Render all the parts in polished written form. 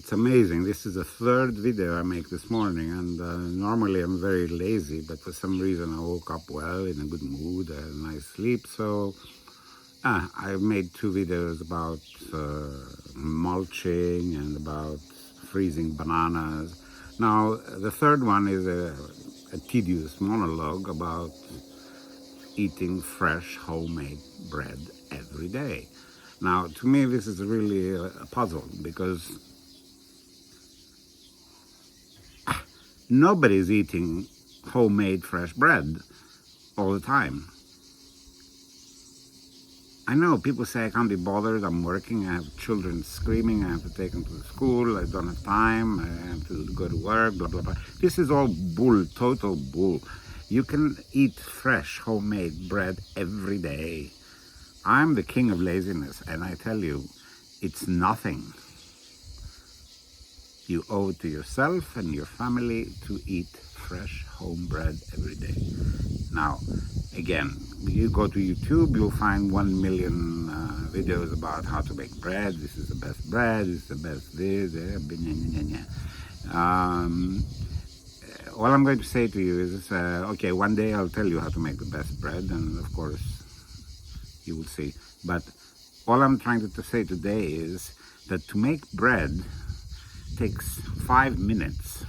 It's amazing. This is the third video I make this morning, and normally I'm very lazy, but for some reason I woke up well, in a good mood, I had a nice sleep, so I made two videos about mulching and about freezing bananas. Now the third one is a tedious monologue about eating fresh homemade bread every day. Now to me this is really a puzzle, because nobody's eating homemade fresh bread all the time. I know people say I can't be bothered, I'm working, I have children screaming, I have to take them to the school, I don't have time, I have to go to work, blah, blah, blah. This is all bull, total bull. You can eat fresh homemade bread every day. I'm the king of laziness, and I tell you, it's nothing. You owe it to yourself and your family to eat fresh home bread every day. Now, again, you go to YouTube, you'll find 1 million videos about how to make bread. This is the best bread, this is the best this. All I'm going to say to you is, okay, one day I'll tell you how to make the best bread, and of course, you will see. But all I'm trying to say today is that to make bread takes 5 minutes,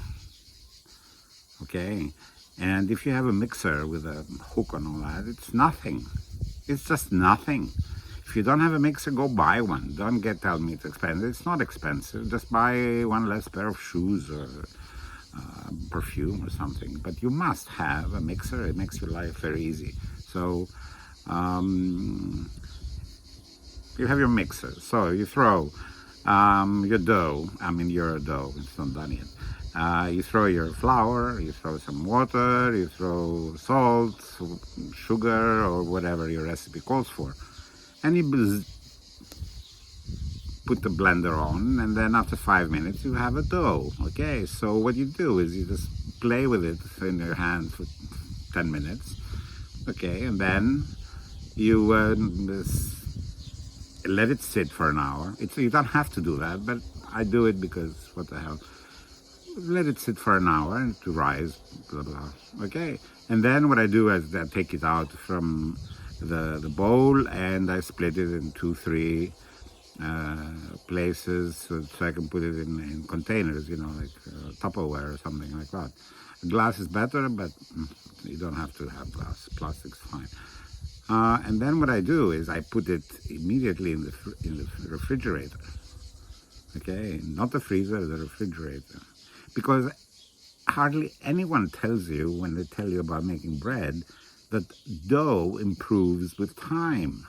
okay? And if you have a mixer with a hook and all that, it's nothing. It's just nothing. If you don't have a mixer, go buy one. Don't tell me it's expensive. It's not expensive. Just buy one less pair of shoes or perfume or something. But you must have a mixer. It makes your life very easy. So you have your mixer. So you throw your dough. I mean your dough. It's not done yet. You throw your flour, you throw some water, you throw salt, sugar, or whatever your recipe calls for. And you put the blender on, and then after 5 minutes you have a dough. Okay, so what you do is you just play with it in your hand for 10 minutes. Okay, and then you let it sit for an hour. You don't have to do that, but I do it because what the hell. Let it sit for an hour to rise, blah, blah. Okay, and then what I do is I take it out from the bowl, and I split it in 2-3 places so I can put it in containers, you know, like Tupperware or something like that. Glass is better, but you don't have to have glass. Plastic's fine. And then what I do is I put it immediately in the refrigerator. Okay, not the freezer, the refrigerator. Because hardly anyone tells you, when they tell you about making bread, that dough improves with time.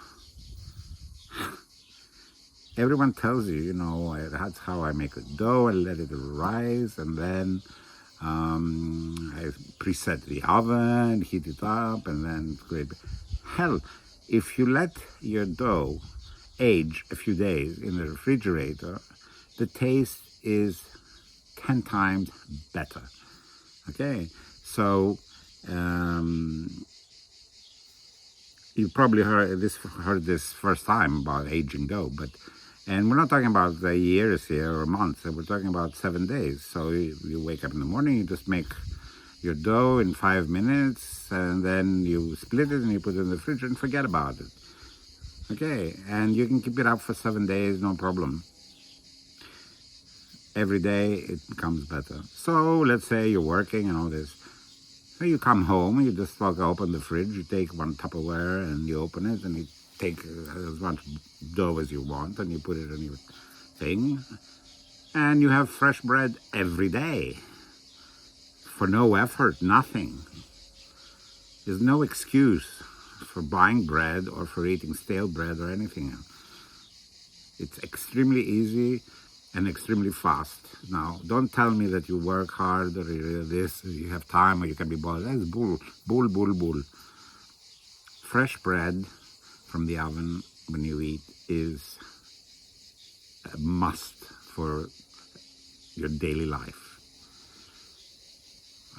Everyone tells you, you know, that's how I make a dough. I let it rise, and then I preset the oven, heat it up, and then create. Hell, if you let your dough age a few days in the refrigerator, the taste is 10 times better. Okay, so you probably heard this first time about aging dough, and we're not talking about the years here or months. We're talking about 7 days. So you wake up in the morning, you just make your dough in 5 minutes, and then you split it and you put it in the fridge and forget about it. Okay, and you can keep it up for 7 days, no problem. Every day it becomes better. So let's say you're working and all this. So you come home, you just open the fridge, you take one Tupperware and you open it, and you take as much dough as you want, and you put it in your thing, and you have fresh bread every day for no effort, nothing. There's no excuse for buying bread or for eating stale bread or anything else. It's extremely easy and extremely fast. Now, don't tell me that you work hard or you have time or you can be bothered. That's bull, bull, bull, bull. Fresh bread from the oven when you eat is a must for your daily life.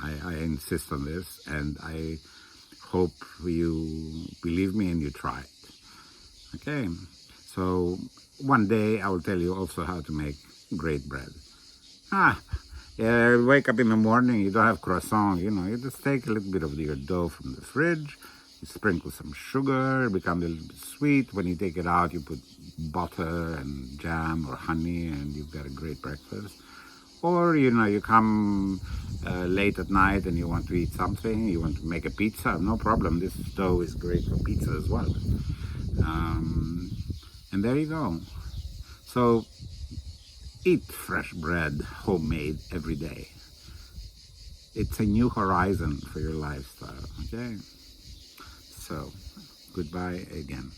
I insist on this, and I hope you believe me and you try it. Okay, so one day I will tell you also how to make great bread. Wake up in the morning, you don't have croissant, you just take a little bit of your dough from the fridge, you sprinkle some sugar, it becomes a little bit sweet. When you take it out, you put butter and jam or honey, and you've got a great breakfast. Or, you come late at night and you want to eat something, you want to make a pizza, no problem. This dough is great for pizza as well. And there you go. So eat fresh bread, homemade, every day. It's a new horizon for your lifestyle, okay? So, goodbye again.